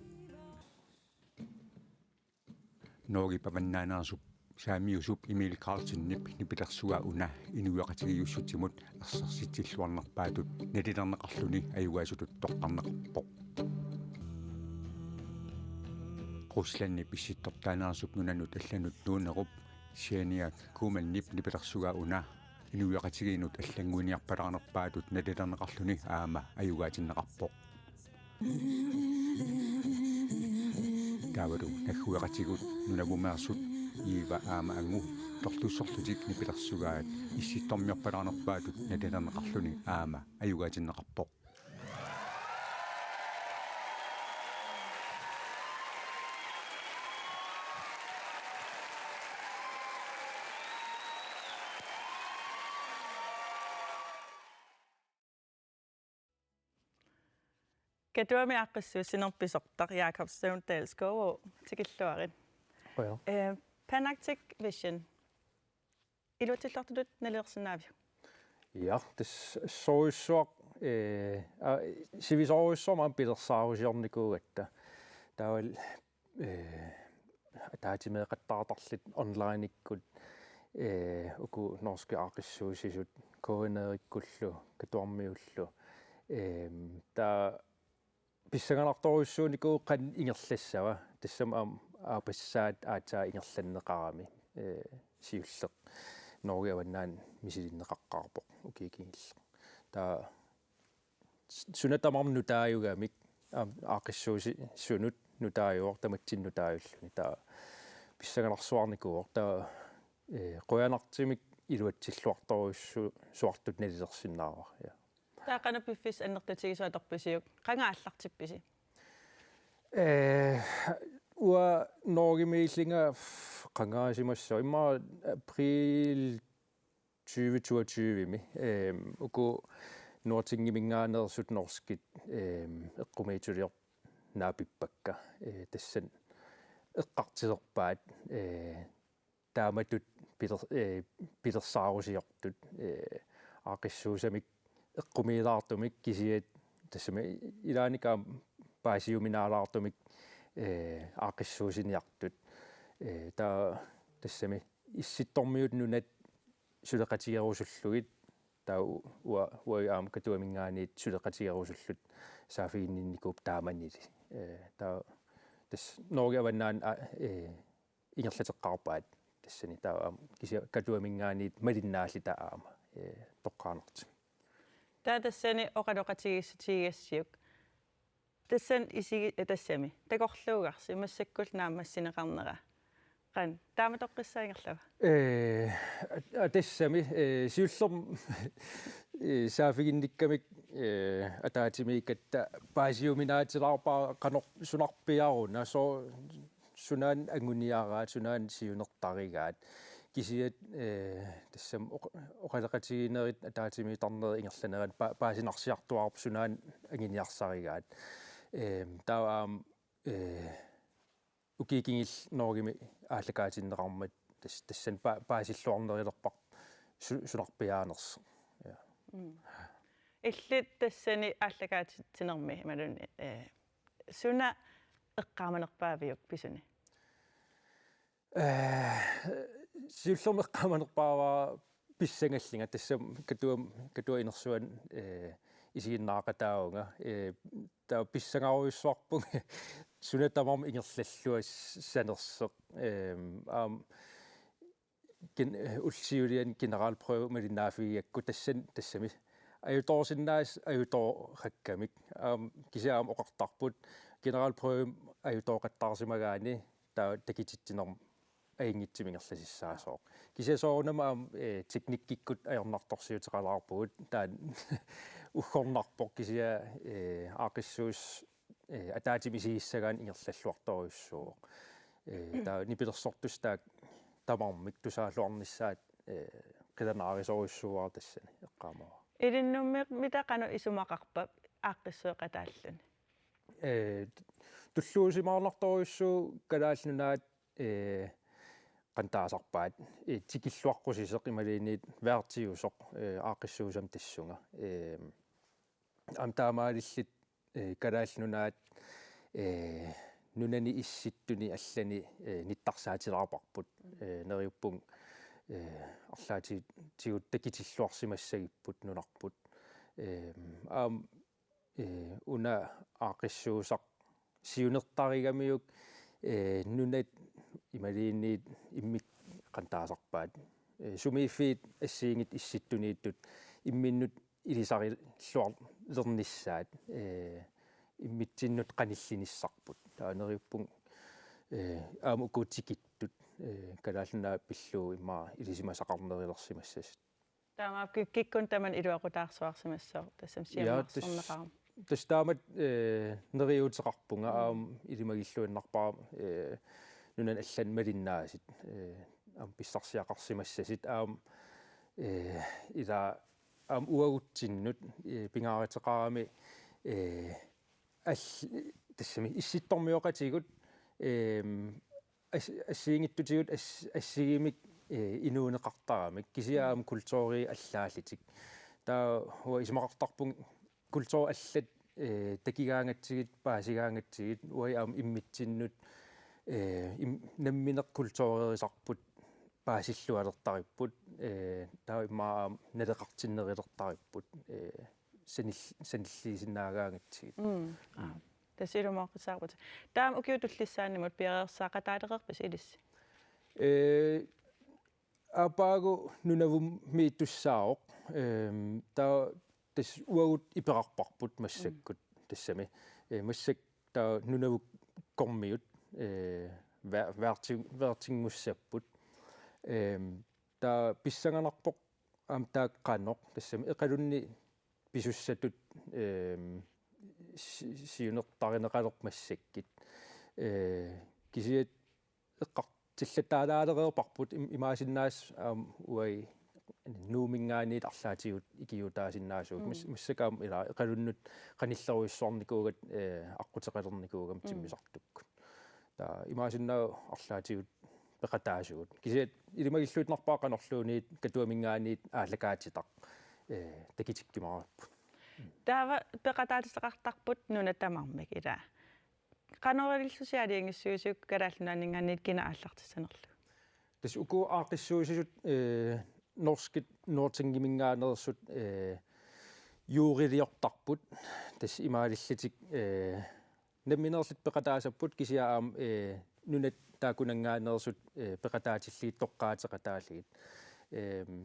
Norge pavannaanaarsup saamiusup Emil Carlsen nipilersuga una inuaqatigiussuttimut ersarsittilluarnerpaatut nalilerneqarluni ayugaasutut toqqarneqarpoq Russlandni pissittortaanaarsup nunanut allanut nuunerup sianiak kuumannip nipilersuga una inuaqatigiinut allanguiniarpalarnerpaatut nalilerneqarluni aama ayugaatinneqarpoq Taavaru nakhuaqatigut nunagumaarsut iiva aama angu torlussorlutik nipilersugaat issittormiorpalarnerpaatut nalilerneqarluni aama ayugaatinneqarpoq Katuami aaqqissuussinerpisortaq Jakob Stone Skov tikilluarit. Pan Arctic Vision илуатиллартулут налерсинаави Ja, das soissuaq sivisorissormaan pilersaarusiornikuugatta taawal ataatimeeqattaatarlit online-ikkut uku norske aqissuusisut koineerikkullu katuarmiullu ta pissanganartorissuunikuu qan ingerlassava tassam aapassaat aataa ingerlanneqarami siulleq Norge avannaan misilinneqaqqaarpoq ukiikingilla ta sunatamarm nutaayugamik aaqissuusi sunut nutaajuor tamatsinutaayulluni ta pissanganarsuarnikuor ta qoyanartimik iluatsilluartoruissu suartut nalilersinnaava ja таақана пиффис аннертатигисуаторписиук qangaallartippisi ua Norge-meelinga qangaasimassua imma april 2022 mi uku nuortingimingaanersut norskit eqqumiitulior naapippakka tassan eqqartiserpaat taamatut pilersaarusiortut aaqissuusamik eqqumiilaartumik kisiat tassami ilaanikaam paasiuminaalaartumik aaqissuusiniartut ta tassami issittormiut nunat suleqatigerusullugit ta ua aam katuamingaaniit suleqatigerusullut saafiinninnikuup taamanili ta tas Norge avannaan ingerlateqqarpaat tassani ta kisia katuamingaaniit malinnaalita aama toqqaanerti таатассани оқалоқатигиссутигиассиук тассан исиги тассами такорлуугарси массаккул наамассинеқарнера qan тааматоққиссаингерлава тассами сиуллерм саафигинниккамик атаатимикатта паасиуминаатилаарпаа канор сунарпиаруна со сунаан ангуниараат сунаан сиунертаригаат кисиат тассам оқалеқатигинерит атаатимитарнери ингерланерат паасинарсиартуарп сунаан ангиниарсаригаат таам укикингил Norge-ми ааллакаатиннеқармат тассан паасиллуарнерилерпар сунарпиаанерс я иллит тассани ааллакаатинерми малуни суна эққааманерпаавиук писуни сиуллерме эққааманерпаава писсангаллинга тассам катуа инерсуан исигиннаақатааунга таа писсангаруйуссуарпуг сунатамарм ингерллаллуас санерсеқ улсиулиан генералпрøve малинаафигиакку тассами аюторсиннаас аюторхаккамик кисаам оқартарпут генералпрøve аютооқаттаарсимагаани таа такититсинерм аингитсимингерласиссаасоо кисасоорнама техниккиккут аернарторсиутеқалаарпугут таан уггорнарпоқ кисиа аақиссуус атаатимисигиссагаан ингерллаллуарторуйуссуу таа нипилерсортус таа тамармик тусаалуарниссаат қиланаарисоруйуссууаа тассани эққаамаа илиннумми митақану исумақарпа ааққиссуеқатааллуни туллуусимаарларторуйуссуу калааллунаат qantaasarpaat tikilluaqqusisеq imaliiniit vertiusoq aaqissuusam tassunga amtaamaalillit kalaallunaat nunani issittuni allani nittarsaatilaarparput neriuppung arlaati tigut takitilluarsimassagipput nunarput una aaqissuusaq siunertarigamiuk nunat imaliiniit immik qantaasarpaat sumiiffiit assiingit issittuniittut imminnut ilisariluarlernissaat immitsinnut qanillinissarput taaneriuppung aamukuutikittut kalaallunaa pilluu immaa ilisimasaqarnerilersimassasut таамаап киккун таман илуақутаарсуарсимассоо тассам сиаммарсорнеқарам тастаамат нериутеқарпунга аам илимагиллуиннарпаа нунан аллан малиннаасит аам писсарсиақарсимассасит аам ила аам уагутсиннут пингааратеқарами тассами исситтормиоқатигут ассиингиттутигут ассигимик inuuneqartaramik kisiaam kultuuri allaalitik taa huwa ismaqartarpun kultuur allat takigaangatsigit paasigaangatsigit uai aam immitsinnut nammineq kultuurerisarput paasillualertaripput taa immaa naleqartinnerillertaripput sanilliisinnaagaangitsigit тасилумааққисаарпут таам укиутуллиссааннимут пиареерсаақатаалеқарпас илисси апаагу нунавум мииттуссаоқ таа тас уагут иперарпарпут массаккут тассами массак таа нунавук кормиут вертингуссаппут таа писсанганарпоқ аам тааққаноқ тассами эқалунни писуссатут сиунертаринеқалерп массаккит кисиат эққартиллатаалаалереерпарпут имаасиннаас аам уай нуумингаанит арлаатигут икиутаасиннаасуут массакаам ила эқалуннут қаниллеруиссуарникуугат аққутеқалерникуугам тиммисартуккут таа имаасиннаа арлаатигут пеқатаасуут кисиат илимагиллуутнарпаақанерлуунит катуамингаанит ааллакаатитақ такитиккимаараппут таава пеқатаатисеқартарпут нуна тамармик ила канорилсусиалиангиссуисук калааллунаанингаанит кина ааллартиссанерлу тас уку аақиссуисисут норскит нортингимингаанерсут юурилиортарпут тас имаалиллитик намминерлит пеқатаасаппут кисиаам нунат таакунангаанерсут пеқатаатиллиит тоққаатеқатаалигит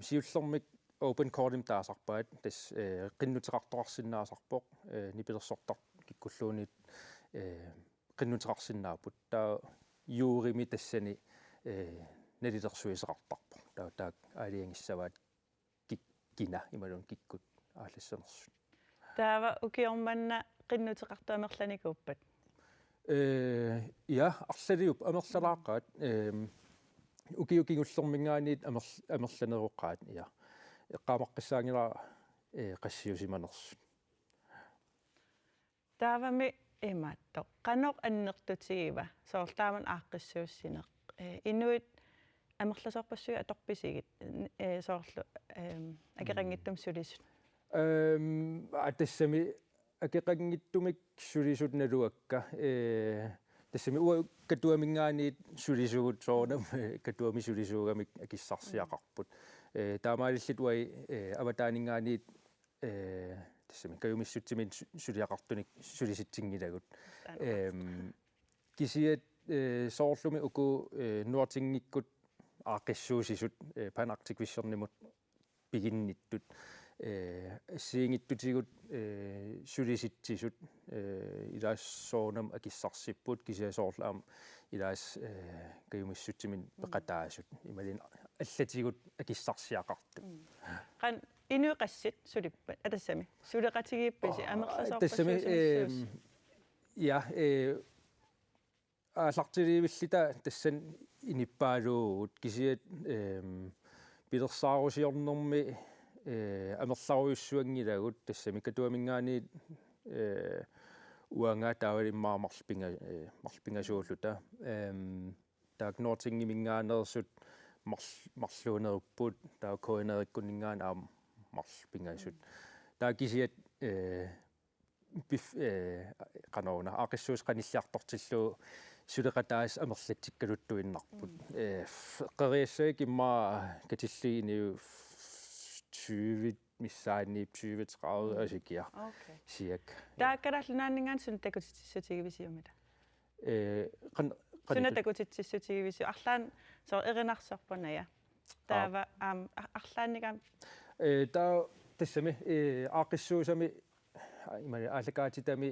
сиуллэрмик open cordim taasarpaat tas qinnuteqartoqarsinnaasarpoq nipilерсортар kikkulluunit qinnuteqarsinnaaput taa yuurimi tassani nalilersuiseqartarpoq taa taak aaliangissavaat kikkina imalun kikkut aallassanersut таава укиорманна qinnuteqartuamerlanikuuppat ja арлалиуп амерлалааққаат укиукингуллэрмингаанит амерланеруqqaat ja эққамаққиссаангила qassiusimanersut таавами имаатто канеқ аннертутигива соорлааман ааққиссууссинеқ инуит амерласоорпассуи аторписигит соорлу акеқангиттум сулисут тассами акеқангиттумик сулисут налуакка тассами уа катуамингаанит сулисугут соорнам катуами сулисуугамик акиссарсиақарпут таамаалиллит уай аватаанингаанит тассами каюмиссутсимин сулиақартуник сулиситсингилагут кисиат соорлуми уку нуартингиккут аақиссуусисут панартиквиссернимут пигинниттут сиингиттутигут сулиситсисут илаассоонам акиссарсиппут кисиасоорлаам илаас каюмиссутсимин пеқатаасут ималин аллатигут акиссарсиақарту қан инуиқассит сулиппат атассами сулеқатигиипписи амерласоорпассуусинерсуус тассами я ааллартиливиллита тассан иниппаалуугут кисиат пилерсаарусиорнэрми амерларуйуссуангилагут тассами катуамингаанит уангаа таавалиммаа марлпингасууллута таак нортингимингаанерсут марлуунеруппут таа коинериккунингаан аам марлпингасут таа кисиат пиф канаона аақиссуус каниллиартортиллуу сулеқатаас амерлатсиккалуттуиннарпут қериассаик иммаа катиллииниу 20 миссааннип 20 30 асикиа сиак тааккалааллунааннингаан сун такутиссутигивисиумила суна такутиссутигивису арлаан соо эринарсорпаная таава арлааннигаам таа тассами аақиссуусами имали ааллакаатитами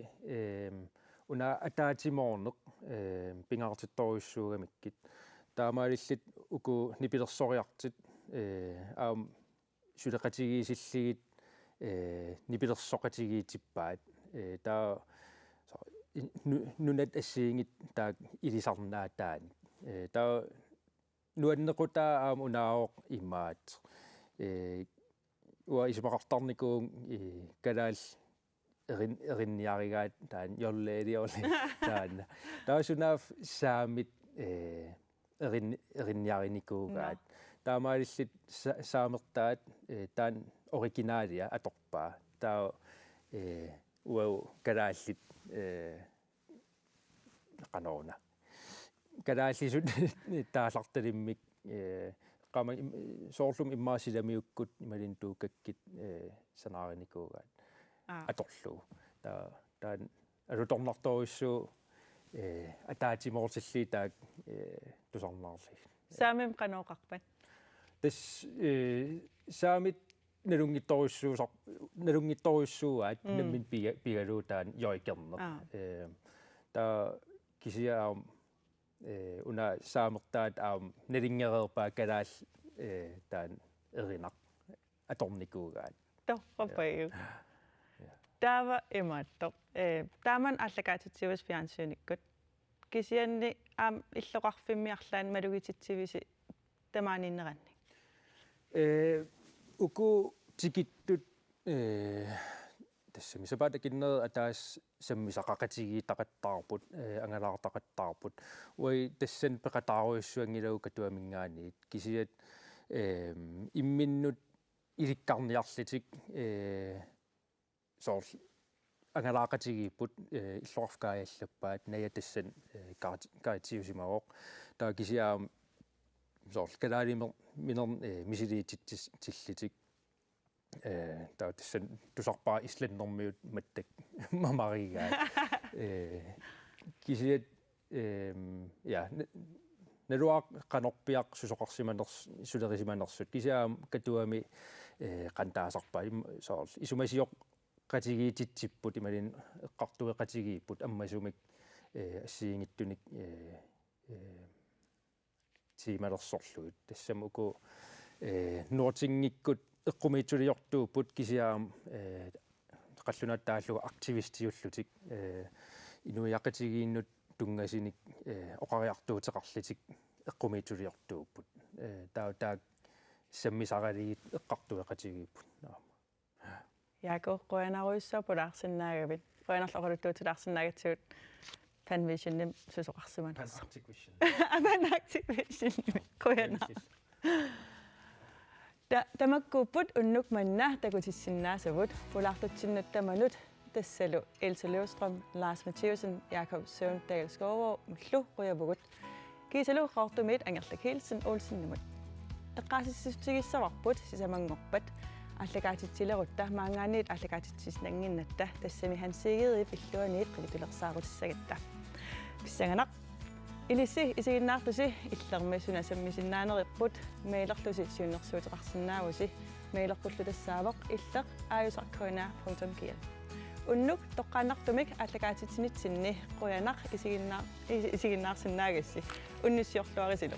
уна атаатимоорнеқ пингаартитторуйуссуугамиккит таамаалиллит уку нипилерсориартит аам сулеқатигиисиллигит нипилерсоқатигиитиппаат таа нунат ассиингит таак илисарнаатаани таа нуаннеқутаа аам унаавоқ имаат уа исмақартарникуун калаал эринниаригаат таан йоллеелиорли таанна таасунаав саамит эринниариникуугаат таамаалилlit саамертаат таан оригиналиа аторпаа таа уау карааллит канаона карааллисут тааларталиммик qama soorlum immaasilamиуккут ималин туукаккит санаариникуугаат аторлуу таан алуторнарторуссуу атаатимоорсилли таак тусарнаарли saamim qanoqarpat тас saamit налунгитторуссууаат наммин пигалуутаан йоикернер таа кисиаам уна saamерtaat аам налингереерпаа калаал таан эринақ аторникуугаат torpapaju taava imaatto taaman allakaatitsivas fiansyunikkut kisianni aam illoqarfimmiarlaan malugititsivisi tamaaninneranni uku tikittut тассами сапаатакиннер атаас саммисақақатигиитақаттаарпут ангалаартақаттаарпут уи тассан пеқатааруйуссуангилагу катуамингаанит кисиат имминнут иликкарниарлитик соор ангалаақатигииппут иллоқарфкааяаллаппаат ная тассан каатиусимавоқ таа кисиаам соор калаалимер минер мисилиититсиллитик таа тассан тусарпаа исланнэрмиут маттак мамаригаа кисиат я налуа канорпиақ сусоқарсиманерс сулерисиманерсут кисиаам катуами қантаасарпаа соор исумасиоқ qatigiititsipпут ималин эққартуеқатигииппут аммасумик ассиингиттуник тималерсорлуит тассамуку нуутингиккут эққумиитсулиортууппут кисиаам қаллунаат тааллуга активистиуллутик инуиақатигииннут тунгасиник оқариартуутеқарлитик эққумиитсулиортууппут таа саммисаралигит эққартуеқатигииппут Jaako qoyanaruissaput arsinnaagavit qoyanarloqaluttuutilarsinnaagatsiut panvisionnim susoqarsimanersa Panarctic Vision qoyana tamakkuupput unnuk manna takutissinnaasavut pulartutsinnut tamanut tassalu Else Løvstrøm, Lars Mathieusen, Jakob Søvndal Skovgaard, mullu quyavugut kiisalu qaartumit angerlak Hilsen Olsen numut eqqaasissutigissavarput sisamangorpat аллагаатитсилерутта маангаанит аллагаатитсиснангиннатта тассами хансигирип иллуаниит qilitulersaarutissagitта писсаганақ илисси исигиннаартуси иллермисуна саммисиннаанериппут меилерлуси сиуннерсуутеқарсиннаавуси меилерпуллу тассаавоқ иллеқ aayusarkuina.kl уннук тоққааннартумик аллагаатитсинитсинни қуянақ исигиннаарсиннаагасси унниссиорлуарисилу